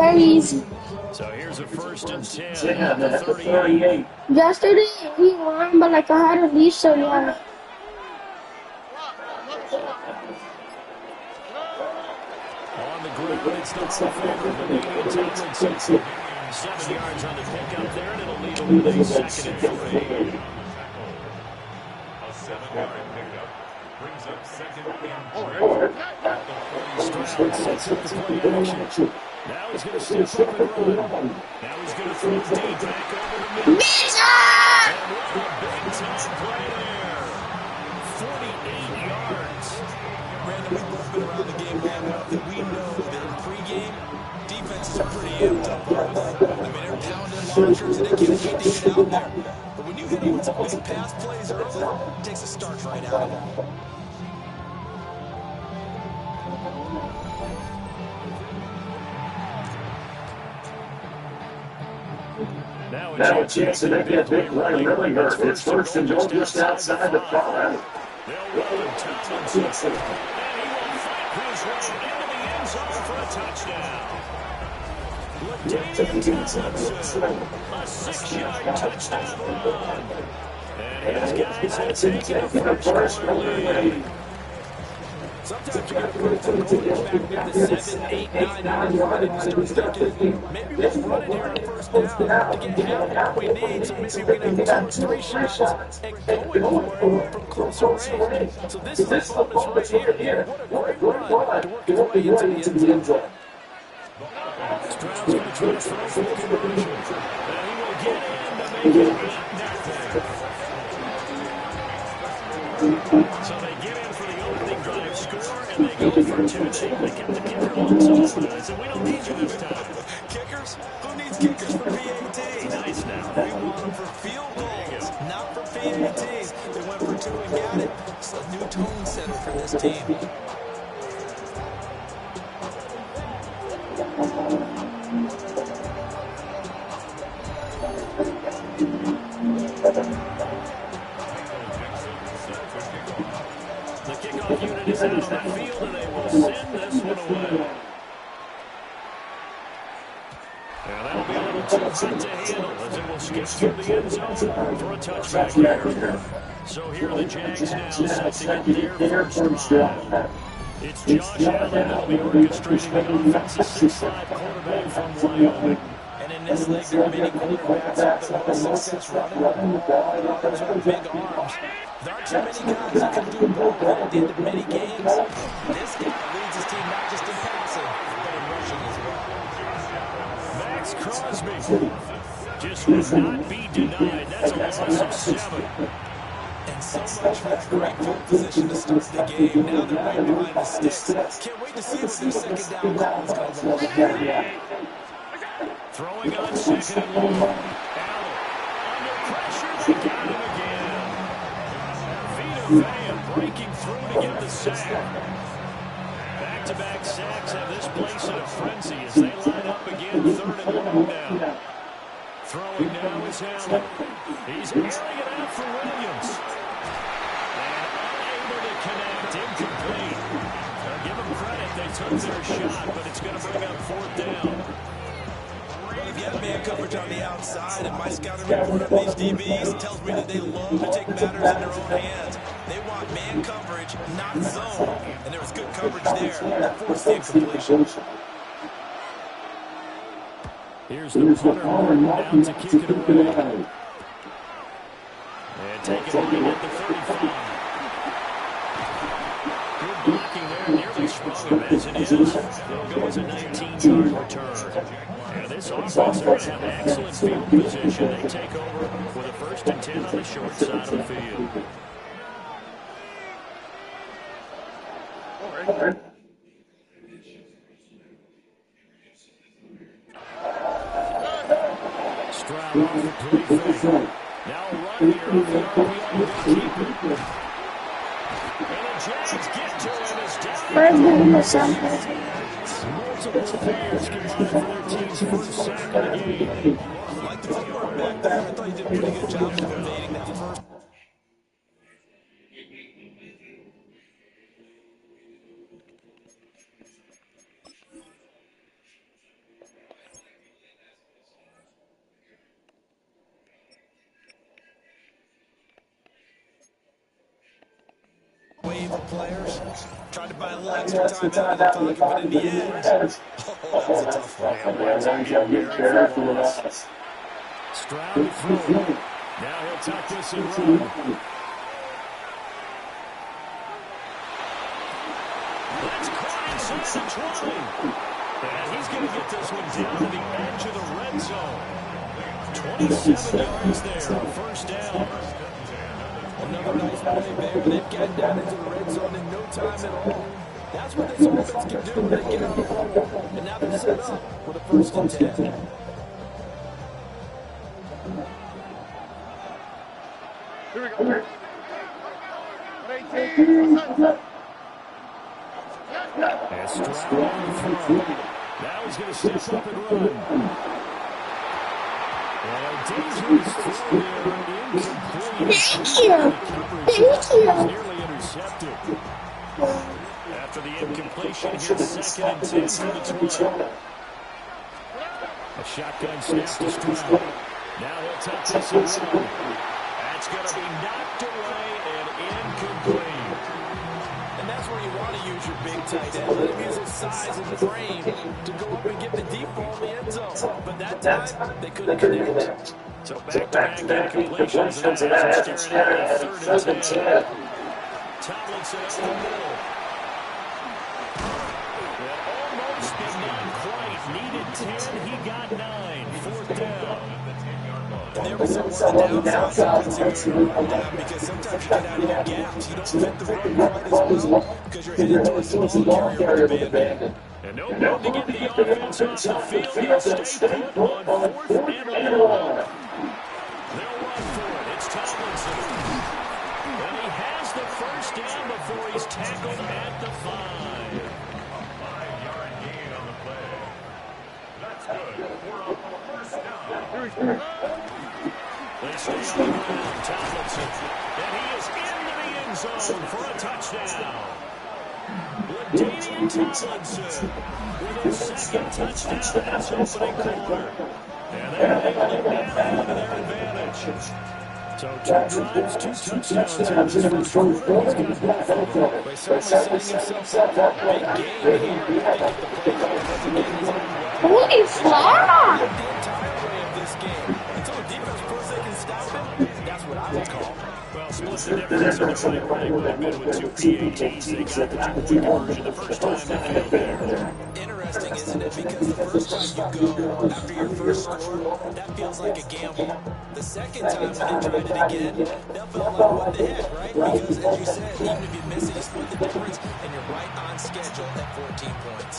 Very easy. So here's a 1st and 10 at the 38. Yesterday we won, but like I had a lead, so yeah. On the ground, it's not in favor of the Canadian Tomlinson. 7 yards on the pickup there, and it'll leave him with a 2nd and 3. A 7-yard pickup brings up 2nd and 3. Stroud sets up the play action. Now he's going to step up and run. Now he's going to throw deep back over the middle. And what a big-time play there. 48 yards. Brandon, we've both been around the game long enough that we know that in pregame, defenses are pretty amped up on us. I mean, they're pounding launchers and they can't wait to get out there. But when you hit them with some big pass plays early, it takes a starch right out of them. Now a chance to make that big play really hurt. It's 1st and goal just outside the 5. They'll run Tomlinson. And he will fight his way into the end zone for a touchdown. LaDainian Tomlinson, a 6-yard touchdown run. And his guys have taken a first-quarter lead. Sometimes you got to put it to the quarterback near the 7, 8, 9 yard line and you start thinking, maybe we'll run it here on 1st down to get half what we need, so maybe we can have 2 or 3 shots at going for it from closer range. So this is the bonus right here. What a great run to work his way into the end zone. Stroud's going to try to throw for the conversion. And he will get in to make it 8-0. So they get in for the opening drive score, and they go for 2. They kept the kicker on so I said, we don't need you this time. Kickers? Who needs kickers for PAT? Nice now. We want them for field goals, not for PATs. They went for 2 and got it. It's a new tone setter for this team. The kickoff unit is out of the field, and they will send this one away. And that'll be a little too hot to handle as it will skip through the end zone for a touchback here. So here are the Jags now setting up their first drive. It's Josh Allen that'll be orchestrating the offensive 6'5" quarterback from Wyoming. And in this league, there are many quarterbacks with the most success running the ball and others with big arms. There aren't too many guys that can do both at the end of many games. This guy leads his team not just in passing, but in rushing as well. Max Crosby just would not be denied. That's a loss of 7. And so much for that great field position to start the game. Now they're right behind the sticks. Can't wait to see what their 2nd down call is going to look like. Throwing on 2nd and long. Allen under pressure. They got him again. Vita Vea breaking through to get the sack. Back-to-back sacks have this place in a frenzy as they line up again. 3rd and long now. Throwing now is Allen. He's airing it out for Williams. And unable to connect. Incomplete. Give them credit. They took their shot, but it's going to bring up 4th down. If you have man coverage on the outside, and my scouting report of these DBs tells me that they love to take matters in their own hands. They want man coverage, not zone. And there was good coverage there that forced the incompletion. Here's the punter down to kick it away. And taking a lead at the 35. Good blocking there, nearly sprung him as it is. They'll go as a 19-yard return. And this offense, they're going to have excellent field position. They take over with a 1st and 10 on the short side of the field. Stroud off the play fake. Now a run here off the RPO to keep it. And the Jags get to him as down. Multiple players combined for their team's 1st sack of the game. I like the footwork back there. I thought he did a pretty good job of evading that first. players. Tried to buy a little extra time out of the pocket, but in the end, oh, that was a tough one. And winds up being very for the loss. Stroud to throw. Now he'll tuck this and run. Let's cry inside the 20. And he's going to get this one down to the edge of the red zone. 27 yards there on first down. Another nice play there. They've gotten down into the red zone in no time at all. That's what this offense can do when they get on the ball. And now they're set up with a first and 10. Here we go. And Stroud on the throw. Now he's going to step up and run. And a dangerous throw there, incomplete. Thank you. Nearly intercepted. After the incompletion, here's second and 10 for the 12. A shotgun snap to Stroud. Now he'll tuck this and run. That's going to be knocked away and incomplete. And that's where you want to use your big tight end. Let him use his size and frame to go up and get the deep ball in the end zone. But that time, they couldn't connect. So back-to-back incompletions, and that has staring at third and 10. Tomlinson up the middle. And almost, but not quite. Needed 10, he got 9. Fourth down. And there was some on the downside because sometimes you get out of your gaps. You don't fit the run quite as well because you're headed towards the ball carrier with the band. And no room to get the offense off the field. He'll stay put on 4th and 11. They'll run for it. It's Tomlinson. And he has the first down before he's tackled at the 5. A 5-yard gain on the play. That's good. We're on first down. They stay on the ground. Tomlinson. And he is into the end zone for a touchdown. LaDainian Tomlinson with his second touchdown in his opening quarter. And they're able to narrow into their advantage. So 2 drives, 2 touchdowns in this first quarter. He's going to go for it. By certainly setting himself up for a big game here. If they get the play call once again his own way. Holy fuck! The entire way of this game. Until the defense proves they can stop him, that's what I would call. Well, split the difference in the running would have been with 2 PATs. They got the 2-point conversion the first time they failed there. Interesting, isn't it? Because the first time you go after your first score, that feels like a gamble. The second time when they tried it again, that felt like what the heck, right? Because as you said, even if you miss it, you split the difference, and you're right on schedule at 14 points.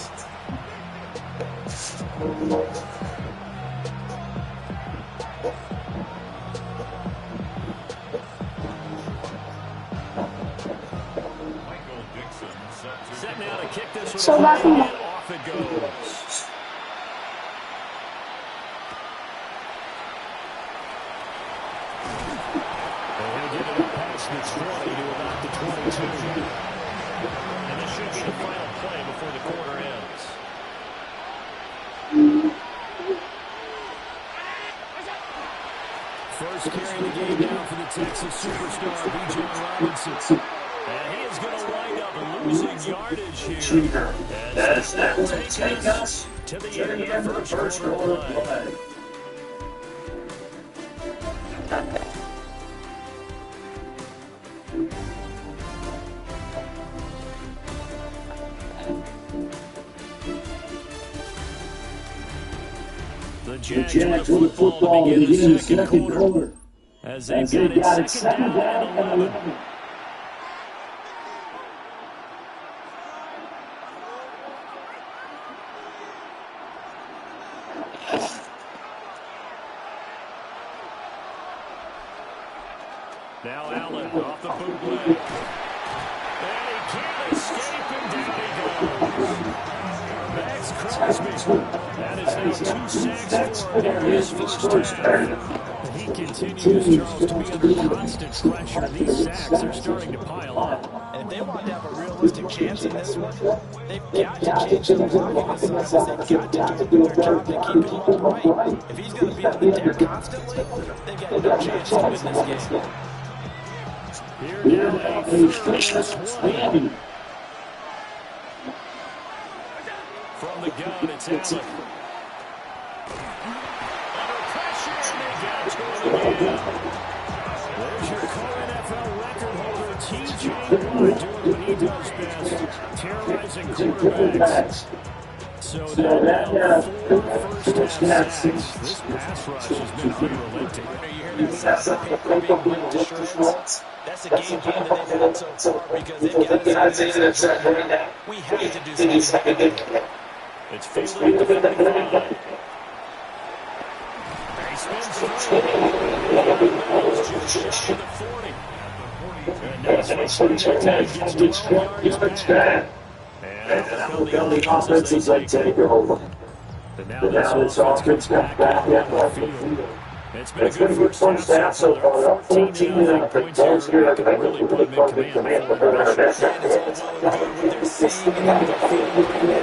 Michael Dixon Set now to kick this one So away, back in and off it goes. And he'll get it up past the 20 to about the 22. And this should be the final play before the quarter ends. First carry of the game now for the Texas superstar, B.J. Robinson. And he is going to wind up losing yardage here. As that will take us to the end of the first quarter play. The Jags with the football to begin the second quarter. As they've got it second down and 11. Now Allen off the bootleg. And he can't escape, and down he goes. Max Crosby. That is now 2 sacks for him in his first half. And he continues, Charles, to be under constant pressure. These sacks are starting to pile up. And if they want to have a realistic chance in this one, they've got to change their blocking assignments. They've got to do a better job to keep him upright. If he's going to be on the deck constantly, they've got no chance to win this game. Here now, a 3rd and 20. From the gun, it's Allen. Under pressure, and they got to it again. There's your co-NFL record holder, T.J. Watt, doing what he does best, terrorizing quarterbacks. So now 4 first-half sacks. This pass rush has been unrelenting. That's a game plan that they've had so far because they've got to say that we have to do something. It's fielded at the 35. He spins straight. Just shy of the 40. And now it's gets 12 yards back. And the offense is like take over. But now this offense back in the field. It's been a good first half so far. 14 points here. I can really put them in command of the rushers. It's all well and good what they're seeing and how they're feeling right now.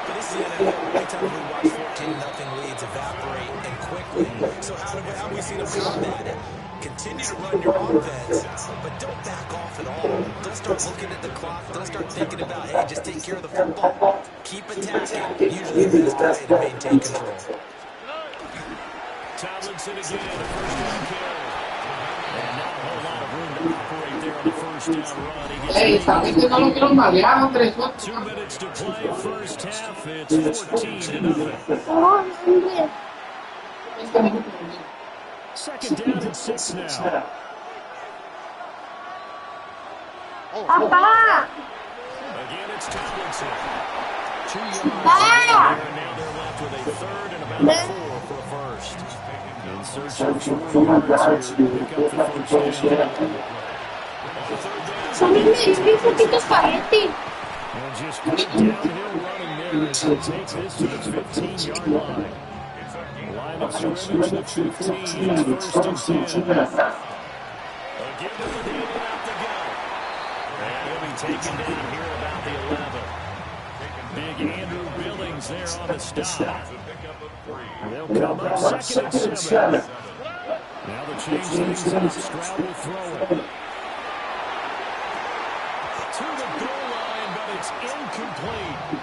But this is the NFL. Anytime we watch 14-0 leads evaporate and quickly. So how we see them combat it? Continue to run your offense, but don't back off at all. Don't start looking at the clock. Don't start thinking about, hey, just take care of the football. Keep attacking. Usually the best way to maintain control. Tomlinson again, a first-down carry. And not a whole lot of room to operate there on the first-down run. He gets 2 minutes to play first half. It's 14-0. 2nd down and 6 now. Papa! Again, it's Tomlinson. 2 yards. And now they're left with a 3rd and about 4 for a first. In search of 4 yards here to pick up the first down. Son bien poquito espagueti. And just downhill running there as he takes this to the 15-yard line. Line of scrimmage, the 15, 1st and 10. Again, they're David out to go. And he'll be taken down here at about the 11. Big Andrew Billings there on the stop. They'll come up 2nd and 7. Now the change things up. Stroud will throw it. To the goal line, but it's incomplete.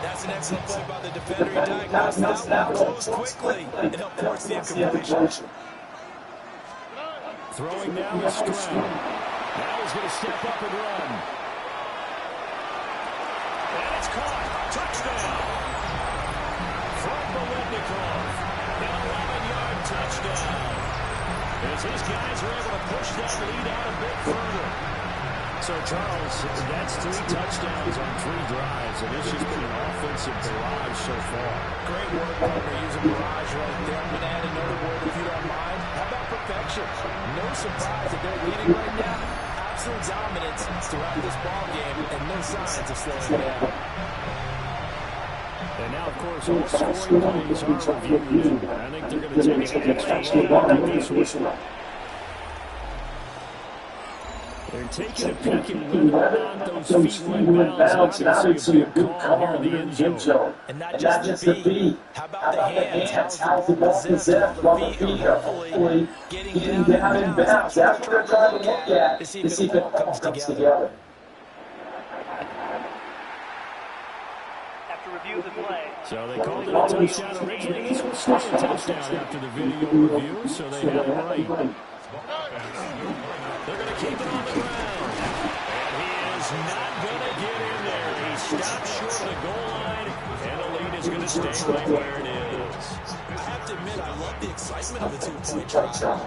That's an excellent play by the defender. He diagnosed that one, closed quickly, and helped force the incompletion. Throwing now is Stroud. Now he's going to step up and run. And it's caught. Touchdown. From Biletnikoff. An 11-yard touchdown. As his guys are able to push that lead out a bit further. So, Charles, that's 3 touchdowns on 3 drives, and it's just been an offensive barrage so far. Great work, partner, using barrage right there. I'm going to add another word, if you don't mind. How about perfection? No surprise that they're leading right now. Absolute dominance throughout this ball game, and no signs of slowing down. And now, of course, all scoring plays are reviewed. I think they're going to take an extra long look at this one. They're taking a peek at whether or not those feet went bounds. I'd say a good call here in the end zone. And not just the feet. How about the hands? How's the ball possessed on the feet? Hopefully getting down and bounds. That's what they're trying to look at to see if it all comes together. Have to review the play. So they called it a touchdown originally. This will stay a touchdown after the video review, so they have it right. They're going to keep it on the ground. And he is not going to get in there. He stops short of the goal line, and the lead is going to stay right where it is. I have to admit, I love the excitement of a 2-point try.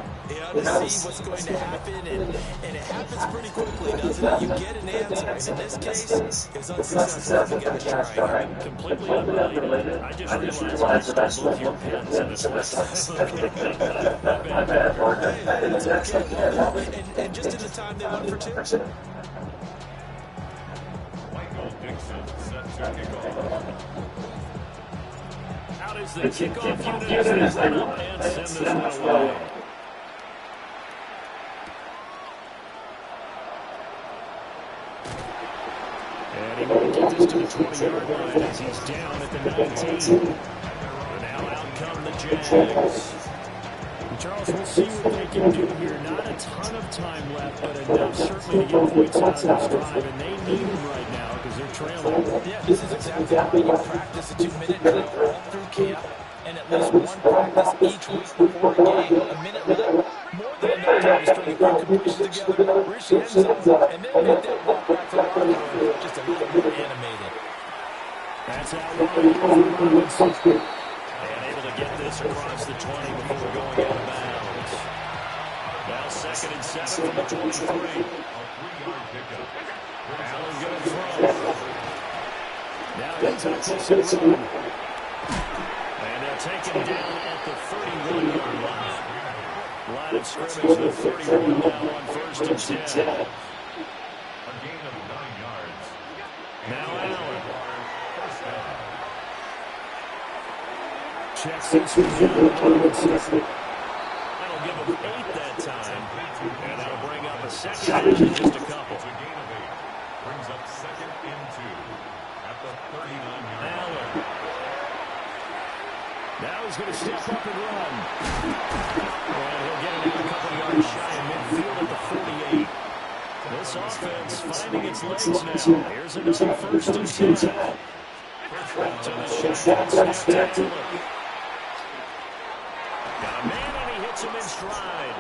You know, to see what's going to happen, and it happens pretty quickly, doesn't it? You get an answer. In this case, it's unsuccessful. You got to try. Completely unrelated. I just realized I stole both your pens in this one. And just in the time they went for 2. Michael Dixon set to kick off. Out is the kickoff unit as they up and send this one away. And he won't get this to the 20-yard line as he's down at the 19. But now out come the Jags. Charles, we'll see what they can do here. Not a ton of time left, but enough certainly to get points out of this drive, and they need them right now because they're trailing. Yeah, this is exactly why you practice a 2-minute drill all through camp, and at least one practice each week before a game. A minute with it, more than enough time to string a quick completion together, reach the end zone, and then make that walk back to the locker room just a little more animated. That's how Robinson and able to get this across the 20 before going out of bounds. Now 2nd and 7 from the 23. Allen going to throw. Now he tucks this and run. And they'll take him down at the 31-yard line. Line of scrimmage, the 31 now on 1st and 10. A gain of 9 yards. Now Allen. Checks this with Robinson. That'll give him 8 that time. And that'll bring up a 2nd down in just a couple. It's a gain of 8. Brings up 2nd and 2 at the 39-yard line. Allen. Now he's going to step up and run. And he'll get it out a couple yards shy of midfield at the 48. This offense finding its legs now. Here's another 1st and 10. To the shotgun snap to look. Got a man and he hits him in stride.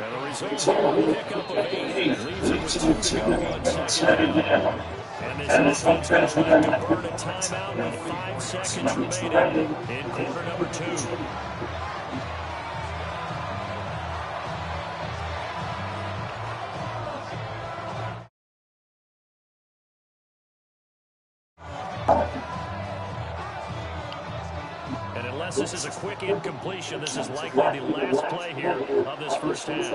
And the result here, a pickup of 8. Leaves him with 2 to go on 2nd down. And this offense going to have to burn a timeout with 5 seconds remaining in quarter number 2. And unless this is a quick incompletion, this is likely the last play here of this first half.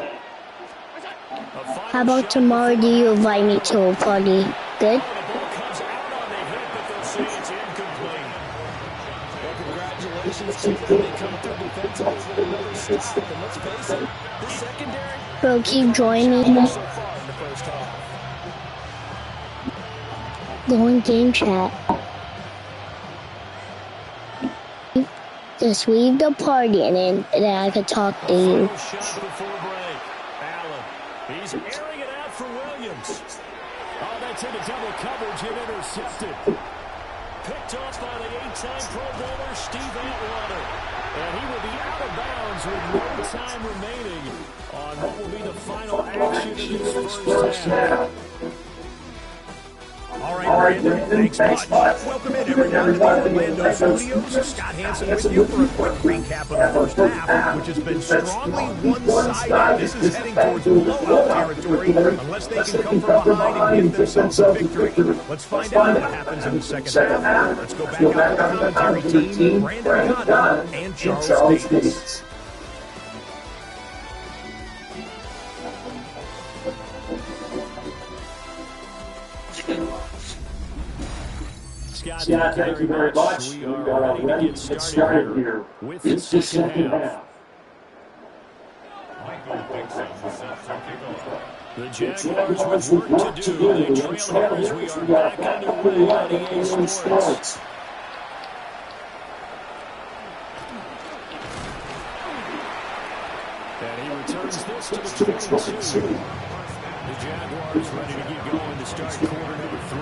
How about tomorrow do you invite me to a party? Good? The ball comes out on the hit, but they'll say it's incomplete. Well, congratulations to them. They come through defensively with another stop. And let's face it, this secondary Bro, keep joining me. so far in the first half. Go in game chat. Just leave the party and then I could talk to you. Final shot before break. Allen. He's airing it out for Williams. Oh, that's into double coverage and intercepted. Picked off by the 8-time Pro Bowler Steve Atwater. And he will be out of bounds with no time remaining on what will be the final action of this first half. All right, Brandon, thanks much. Welcome in, everyone, to the Orlando Studios. Scott Hansen with you for a quick recap of the first half, which has been strongly one-sided. This is heading towards blowout territory unless they can come from behind and give themselves a victory. Let's find out what happens in the second half. Let's go back out to the commentary team, Brandon Gunn and Charles Davis. Scott, thank you very much. We are ready to get started here with the second half. Michael Dixon set to kick off. The Jaguars with work to do. They trail here as we are back underway on EA Sports. And he returns this to the 22. The Jaguars ready to get going to start quarter number 3.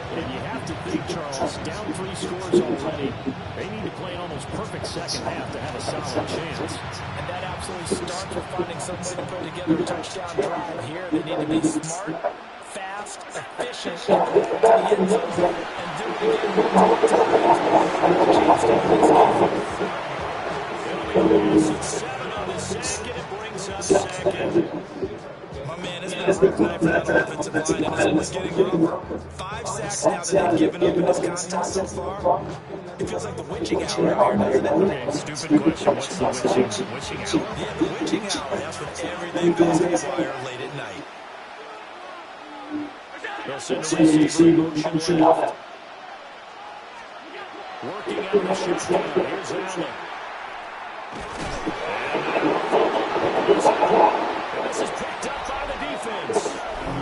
And you have to think, Charles, down 3 scores already. They need to play an almost perfect second half to have a solid chance. And that absolutely starts with finding some way to put together a touchdown drive here. They need to be smart, fast, efficient, and go to the end zone and do it again multiple times. Have a chance to win this game. It'll be a loss of 7 on the sack, and it brings up second. My man, it's been a rough night for that offensive line, and it's only getting rougher. 5 sacks now that they've given up in this contest so far. It feels like the witching hour out here, doesn't it? Okay, stupid question. What's the witching hour? Yeah, the witching hour. That's when everything goes haywire late at night. They'll send the receiver in motion left. Working out the shotgun. Here's Allen. And this is picked up by the defense.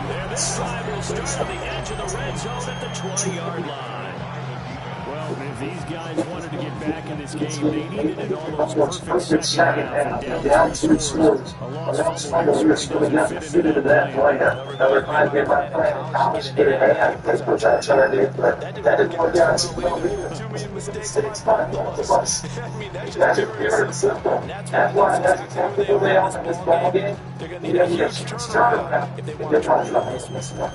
And this drive will start on the edge of the red zone at the 20-yard line. Well, If these guys wanted to get back in this game, they needed it almost perfect second half and down 3 scores. A lost fumble here certainly doesn't fit into that plan. Another 5-game plan in college to get an NBA puts out trying to do, but that didn't work out so well either. Too many mistakes on the bus. I mean, that's just pure simple. That's why who they are in this ball game. They're going to need a huge turnaround if they want to try to win this one.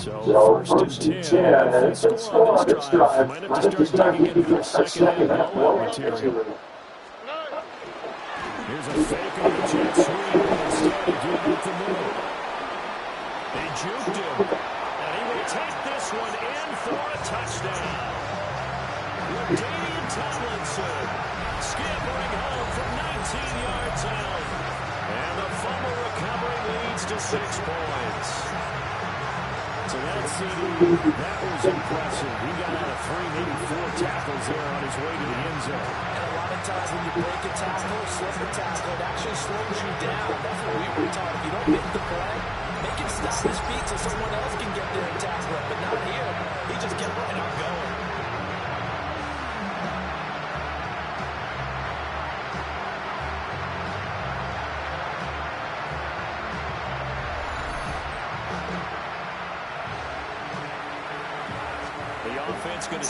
So, first and 10, if they score on this drive, might have to start digging into their second and blowout material. Here's a fake on the jet sweep, instead of getting up the middle. They juked him, and he will take this one in for a touchdown. Ladainian Tomlinson scampering home from 19 yards out. And the fumble recovery leads to 6 points. So that CD, that was impressive. He got out of 3, maybe 4 tackles there on his way to the end zone. And a lot of times when you break a tackle, slip a tackle, it actually slows you down. That's what we were taught. If you don't make the play, make him stop his feet so someone else can get there and tackle it. But not here. He just kept right on going.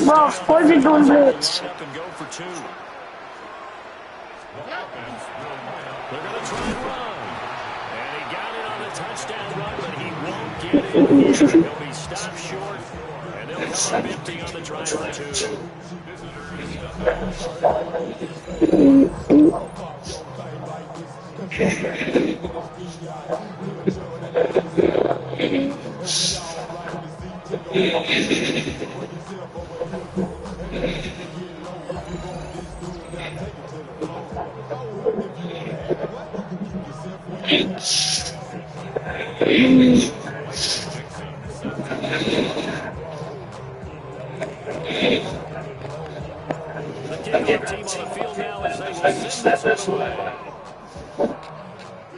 Bro, what's it doing blitz? Up and go for 2. They're going to try and run. And he got it on the touchdown run, but he won't get it here. He'll be stopped short, and they'll come up empty on the drive for 2. The kickoff team on the field now as they will send this one away.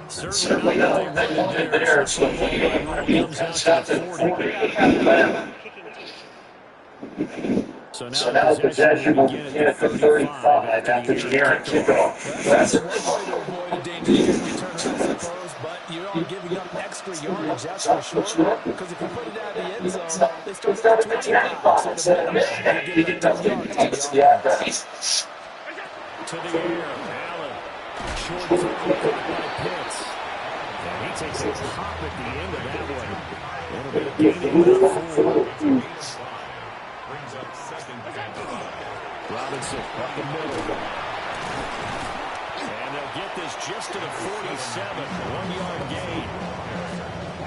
Certainly not what they wanted there. So the comes out to the 40. So now possession will begin at the 35 after the errant kickoff. That's a way to avoid a dangerous return, I suppose, but you are giving up extra yardage, that's for sure. Because if you put it out of the end zone, they start at 25. So you get 10 yards to the offense. To the air, Allen. Short throw caught by Pitts. And he takes a pop at the end of that one. It'll be a gain of 4. Robinson up the middle. And they'll get this just to the 47. 1-yard gain.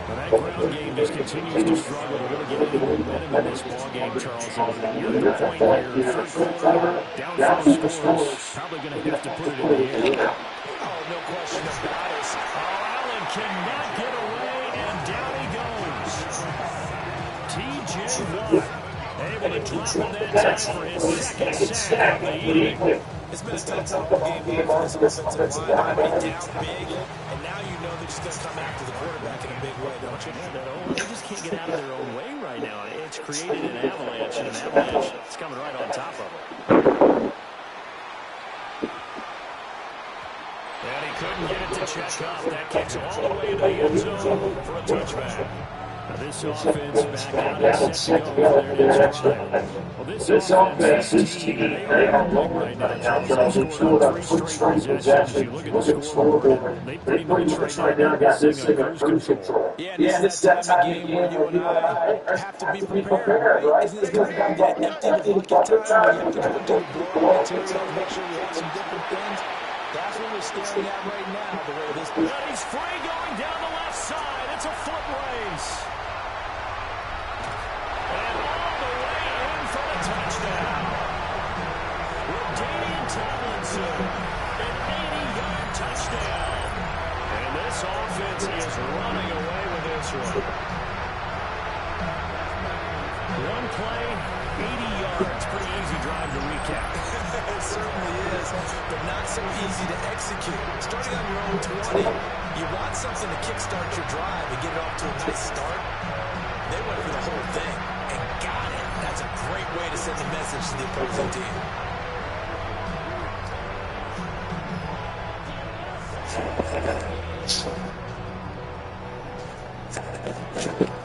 But that ground game just continues to struggle to really get any momentum in this ballgame, Charles. And you're at the point here, third quarter, down 4 scores, probably going to have to put it in the air. Oh, no question about it. Allen cannot get away, and down he goes. T.J. Watt able to drop him that time for his second sack of the evening. It's been a tough game for this offensive line. Down big, and now you know they're just going to come after the quarterback in a big way, don't you? They just can't get out of their own way right now. It's created an avalanche, and an avalanche is coming right on top of them. And he couldn't get it to check up. That kicks all the way into the end zone for a touchback. Now this offense back out and set to go for their next drive. Well, this offense, this team, they are on right now. They've scored on 3 straight possessions. You look at the scoreboard, they pretty much right now got this thing on cruise control. Yeah, this is that time of game where you and I have to be prepared, right? This is going to be that empty bucket time where you have to go do blow materials, make sure you have some different things. That's what we're staring at right now, the way this is. He's free going down the left side. It's a foot race. And all the way in for the touchdown. Ladainian Tomlinson, an 80-yard touchdown. And this offense is running away with this one. One play, 80 yards. Pretty easy drive to recap. It certainly is, but not so easy to execute. Starting on your own 20, you want something to kickstart your drive and get it off to a nice start. They went for the whole thing and got it. That's a great way to send a message to the opposing team.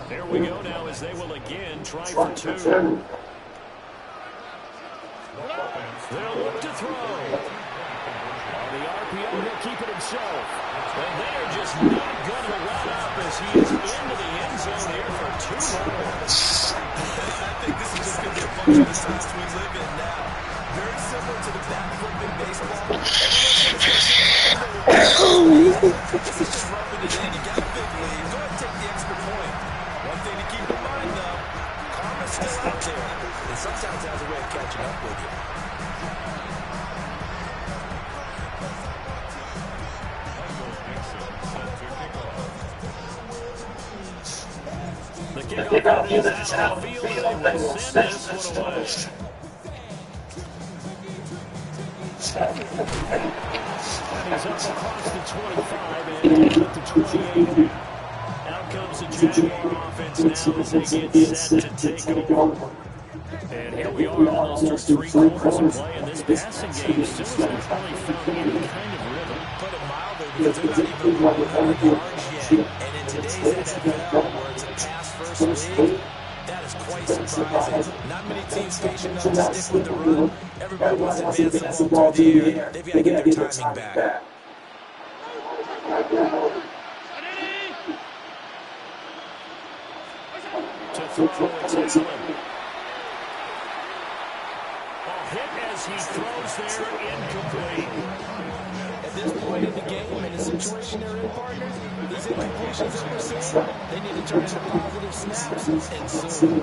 There we go now as they will again try for 2. They'll look to throw. On the RPO, he'll keep it himself. And they are just not going to let up as he is into the end zone here for 2 more. I think this is just going to be a function of the times we live in now. Very similar to the backflip in baseball. This is just roughing it in. You got a big lead. Go ahead and take the extra point. One thing to keep in mind, though, karma's still out there. And sometimes it has a way of catching up with you. The kickoff is out of the field, and they will send this one away. And he's up across the 25 and down at the 28. Out comes the Jaguar offense now as they get set to take over. And here we are almost through 3 quarters of play, and this passing game still hasn't really found any kind of rhythm. Put it mildly, because they're not even 100 yards yet. And in today's NFL, where it's a pass-first league, that is quite surprising. Not many teams patient enough to stick with the run. Everybody wants to advance the ball through the air. They've got to get their timing back. To throw, it's Allen. Hit as he throws there, incomplete. At this point in the game, in the situation they're in, partners, these incompletions that we're seeing, they need to turn into positive snaps and soon.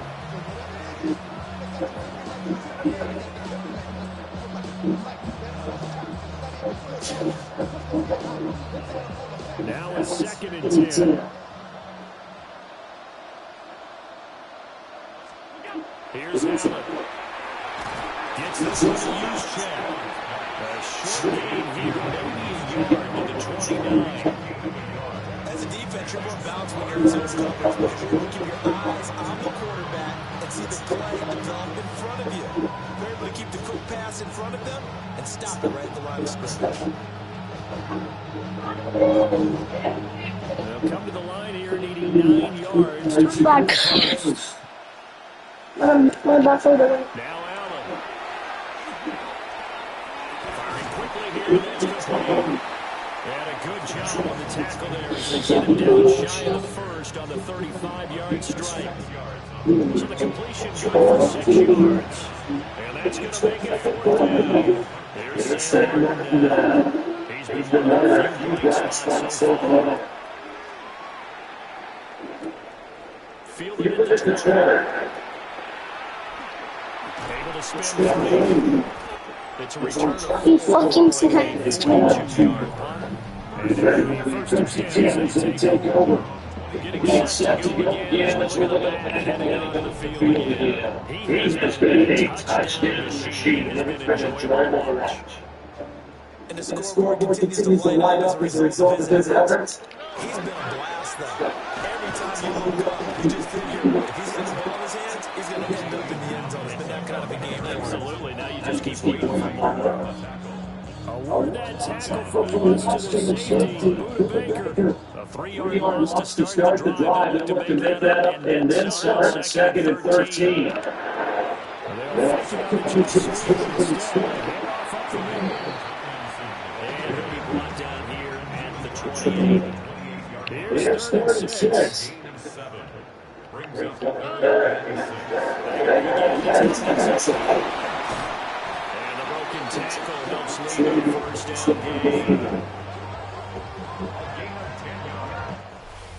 Now it's 2nd and 10. Here's Allen. Gets this one to use check. A short gain here, maybe a yard to the 29. As a defense, you're more balanced when you're in zone coverage, because you're going to keep your eyes on the quarterback and see the play develop in front of you. You're able to keep the quick pass in front of them and stop it right at the line of scrimmage. They'll come to the line here needing 9 yards to score the first. Now Allen. Firing quickly here, that's complete. And a good job on the tackle there as they get him down shy of the first on the 35-yard strike. So the completion good for 6 yards. And that's going to make it 4th down. There's Sam. He's been one of the few bright spots so far. Fielded at the 20. Able to spin free. It's a return of He fucking said it's 12. And first and 10 as they take over. Getting set to go again with the back heading out of the field again. He has been a touchdown machine. It's been enjoyable to watch. And the scoreboard continues to light up as a result of his efforts. He's been a blast, though. Every time you look up, you just figure if he's got the ball in his hands, he's going to end up in the end zone. It's been that kind of a game. Absolutely. Now you just keep waiting for more. Award that tackle for loss to the safety, Buda Baker. A 3-yard loss to start the drive. They'll look to make that up and then start at 2nd and 13. They'll fake it out to Smith instead. Handoff up the middle. And he'll be brought down here at the 28. Here's 3rd and 6. Brings up And the broken tackle helps lead the first down game.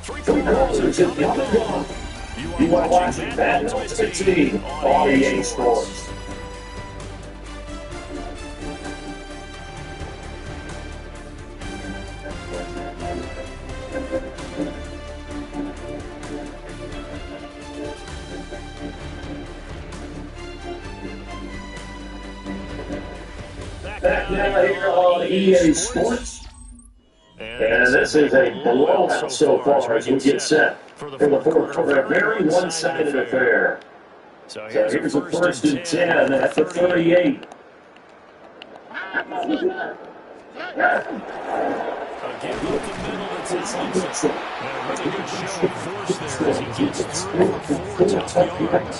3 quarters are coming along. You are watching Madden Ultimate Team on EA Sports. back now here on EA Sports. And this is a blowout so far as we get set for the fourth quarter. A very one-sided affair. So here's a first and 10 at the 38. Again, up the middle, it's Ellingson. And a really good show of force there as he gets through for 4 tough yards.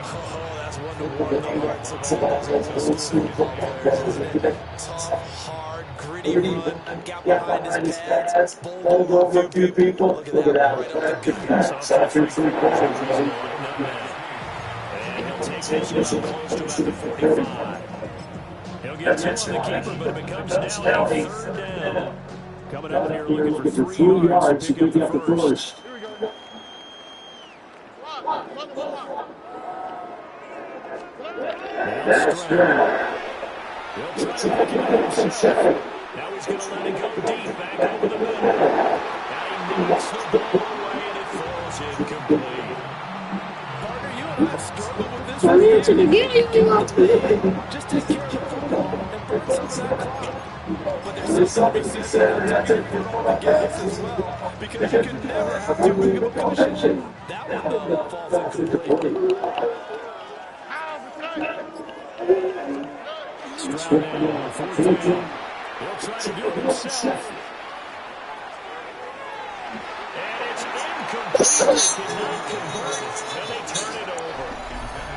Oh, that's one-to-one the hearts of all those football players, isn't it? Tough, hard, gritty run. Got behind his pads, bowled over a few people. Look at that, right up the gut. So after 3 quarters, he's loading up now. And he'll take this one close to about the 45. He'll get 2 on the keeper, but it becomes now a 3rd down. Coming out here looking for 3 yards to pick up the first. That's Stroud. He'll try to make it out. Now he's going to let it go deep, back over the middle. And he knocks the ball away, and it falls incomplete. Parker, you and I have struggled with this one. Just take care of the football and burn some of that clock. But there's obviously something to take your foot on the gas as well, because you can never have too big of a cushion. That one falls incomplete. Stroud now on 4th down. He'll try to do it himself. And it's incomplete. Did not convert, and they turn it over.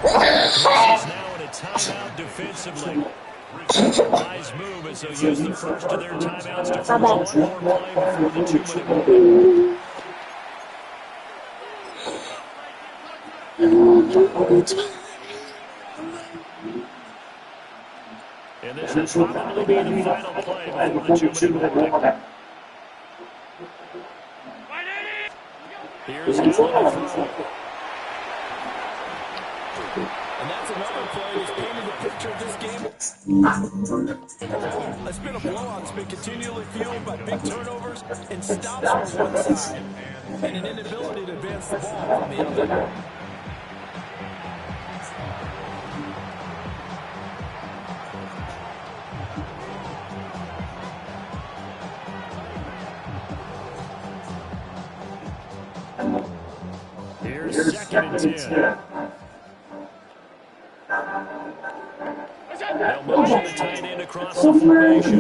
He's now in a timeout defensively. Wise move as they'll use the first of their timeouts to force one more play before the 2-minute warning. And this will probably be the final play before the 2-minute warning. Here's Allen to throw. And that's another play that's painted the picture of this game. It's been a blowout. It's been continually fueled by big turnovers and stops on one side and an inability to advance the ball on the other. Here's 2nd and 10. They'll motion the tight end across the formation.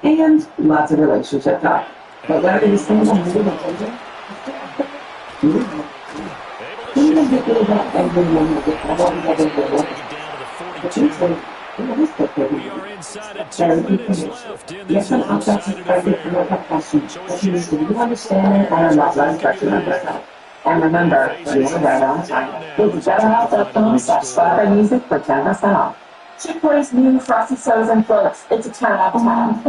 And lots of relationship talk. But whether you stand on the middle even if you that everyone will get We are inside of 2 minutes left in this one-sided affair. So you understand and I'm not less pressure on yourself. And remember, you are right on time. With Better Health Headphones, Spotify Music for 10% off. Chick-fil-A's new Frosty Sodas and Floats. It's a 10 out of 10.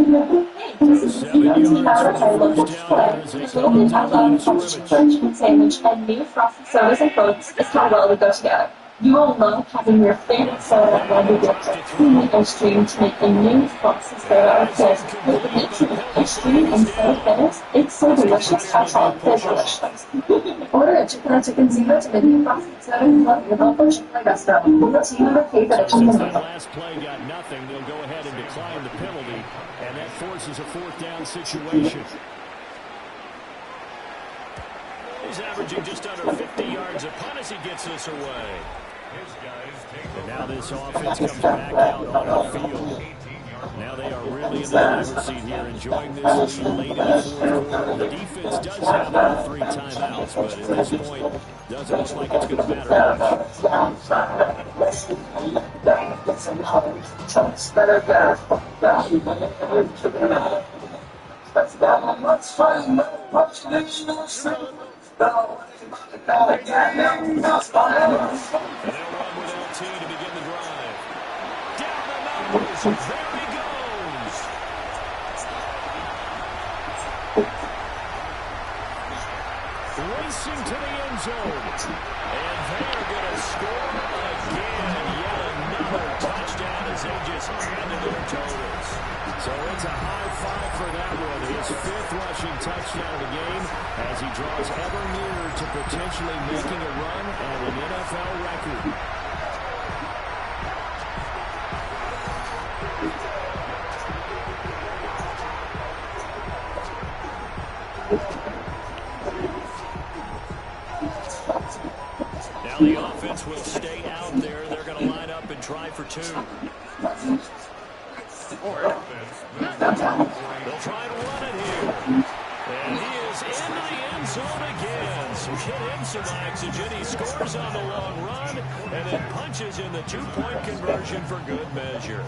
This is the 18-hour Halo Chick-fil-A. I love chicken sandwich and new Frosty Sodas and Floats is how well we go together. You will love having your favorite soda when you get to creamy ice cream to make a new Frosty Soda or Float. With the mix of ice cream and soda flavors, it's so delicious. Outside, it's delicious. Order at Chicken Zero to make new Frosty Soda and Float your local Chick-fil-A restaurant. We'll see you in the favorite at since Chicken that last play got nothing, they'll go ahead and decline the penalty, and that forces a 4th down situation. He's averaging just under 50 yards a punt as he gets this away. And now this offense comes back out on the field. Now they are really in the driver's seat here, enjoying this lead late in the 4th quarter. The defense does have all 3 timeouts, but at this point, doesn't look like it's going to matter much. And they'll run with LT to begin the drive. Down the numbers. There he goes. Racing to the end zone. And they are going to score again. Yet another touchdown as they just handed their totals. So it's a high five for that one. His 5th rushing touchdown of the game as he draws ever nearer to potentially making a run at an NFL record. the offense will stay out there. They're going to line up and try for two. They'll try and run it here. And he is into the end zone again. So get him some oxygen. He scores on the long run and then punches in the two-point conversion for good measure.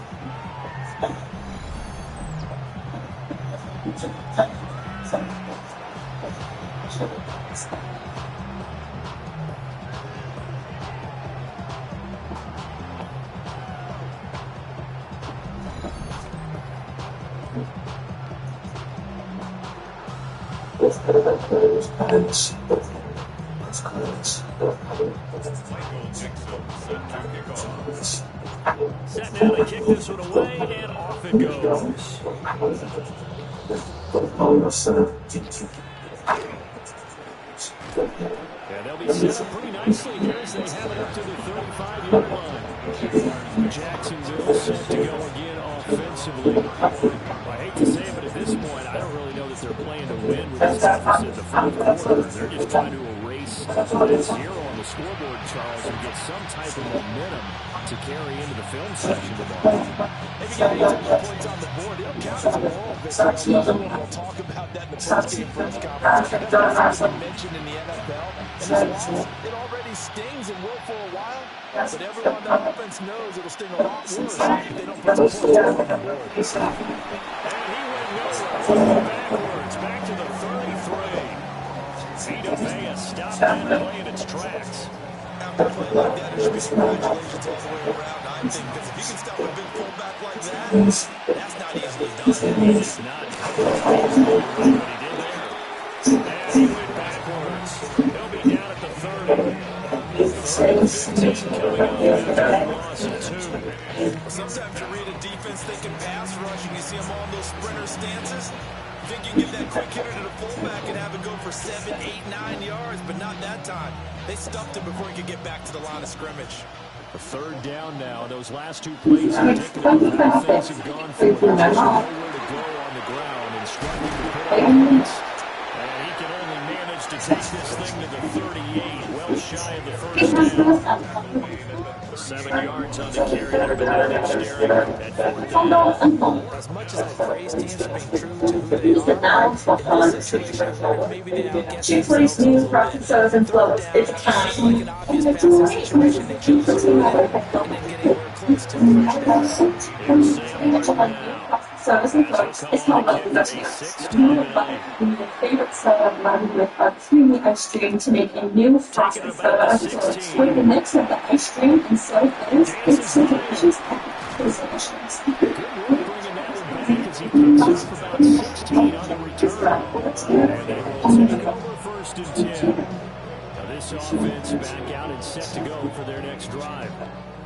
Set now to kick this one away, and off it goes. And they'll be set up pretty nicely here as they have it up to the 35-yard line. Jacksonville set to go again offensively. I hate to say it, but at this point, I don't really know that they're playing to win with this deficit in the fourth quarter. They're just trying to erase that zero on the scoreboard, Charles, and get some type of momentum to carry into the film section tomorrow. If you get 8 points on the board, it'll count as a moral victory. We'll talk about that in the post-game press conference. That's something mentioned in the NFL. And this loss, it already stings and will for a while. But everyone on the offense knows it'll sting a lot worse if they don't put some points on the board. And he went nowhere. Backwards, back to the 33. Vita Vea stopped that play in its tracks. After a play like that, it should be congratulations all the way around, I think. Because if you can stop a big fullback like that, that's not easily done. It's not easily what he did there. And he went backwards. He'll be down at the 30. 15 coming up after a loss of 2. Sometimes you read a defense thinking pass rush, and you see them on those sprinter stances. Think you can give that quick hitter to the fullback and have it go for 7, 8, 9 yards, but not that time. They stuffed him before he could get back to the line of scrimmage. A third down now. Those last two plays have taken over. Things have gone for him. There's nowhere to go on the ground and struggling to put up points. And he can only manage to take this thing to the 38, well shy of the first down. 7 yards on the carry there, but now they're staring at 4th down. As much as I praise teams for being true to who they are, in this situation, maybe they outguess themselves a little bit. And floats. It's time. Like an obvious passing situation, they chose to run it and then get anywhere close to the first down. Here's Sam Martin now. Service and floats is home of the best. New button, your favorite soda blended with a creamy ice cream to make a new frosted soda. With the mix of the ice cream and soda fillings, it's so delicious and delicious. Good work bringing that one back as he picks up about 16 on the return. And they will take over 1st and 10. Now this offense back out and set to go for their next drive.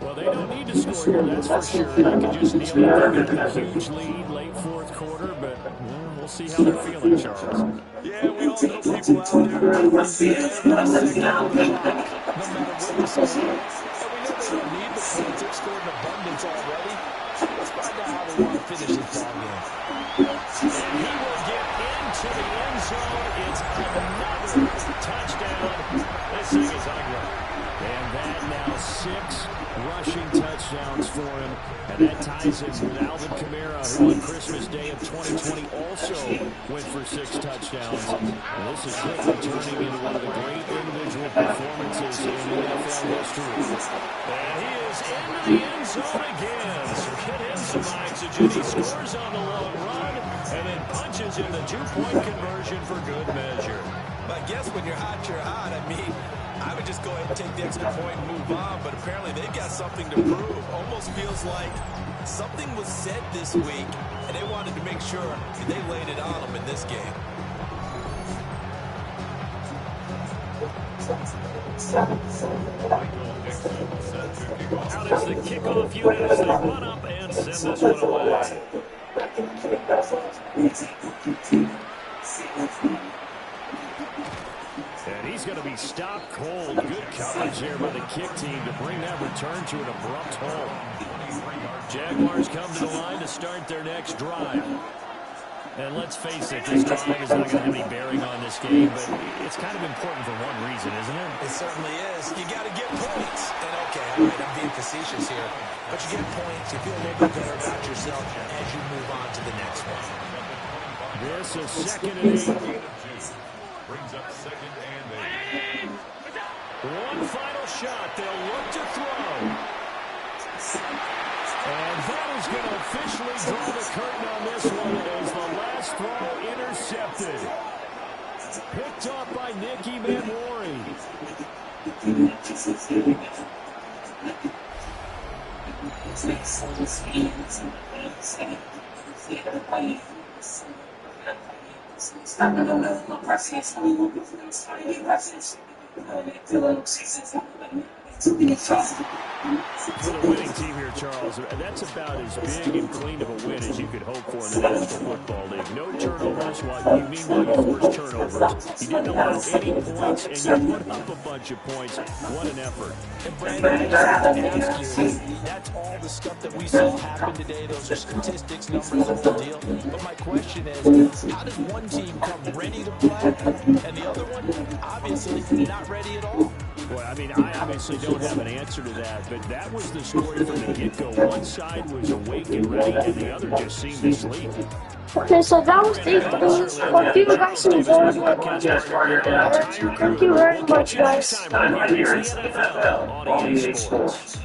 Well, they don't need to score here, that's for sure. They can just kneel it. They got a huge lead late 4th quarter, but we'll see how they're feeling, Charles. Yeah, we all know people out there who are no matter what the score. And we know they don't need the points. They've scored in abundance already. Let's find out how they want to finish this ball game. And he will get into the end zone. It's another touchdown. This thing is ugly. And that now 6 rushing touchdowns for him. And that ties him with Alvin Kamara, who on Christmas Day of 2020 also went for 6 touchdowns. And this is quickly turning into one of the great individual performances in NFL history. And he is into the end zone again. So get him some oxygen. He scores on the long run and then punches in the two-point conversion for good measure. I guess when you're hot, you're hot. I mean, I would just go ahead and take the extra point and move on, but apparently they've got something to prove. Almost feels like something was said this week, and they wanted to make sure that they laid it on them in this game. Out is the kickoff unit as they run up and send this one away. And he's going to be stopped cold. Good coverage there by the kick team to bring that return to an abrupt halt. Jaguars come to the line to start their next drive. And let's face it, this drive is not going to have any bearing on this game, but it's kind of important for one reason, isn't it? It certainly is. You got to get points. And okay, all right, I'm being facetious here, but you get points, you feel a little bit better about yourself as you move on to the next one. This is 2nd and 8. Brings up 2nd and 8. One final shot. They'll look to throw. And that is going to officially draw the curtain on this one as the last throw intercepted. Picked off by Nicky Manwari. For the winning team here, Charles, that's about as big and clean of a win as you could hope for in the National Football League. No turnovers. Meanwhile, you forced turnovers. You didn't allow any points, and you put up a bunch of points. What an effort. And Brandon, I just have to ask you, that's all the stuff that we saw happen today. Those are statistics, numbers, the whole deal. But my question is, how does one team come ready to play, and the other one, obviously, not ready at all? Well, I mean, I obviously don't have an answer to that, but that was the story from the get-go. One side was awake and ready, and the other just seemed to sleep. Okay, so that was the things. Hope you guys enjoyed it. Thank you very much, guys. Next time, right here, it's the NFL on EA Sports.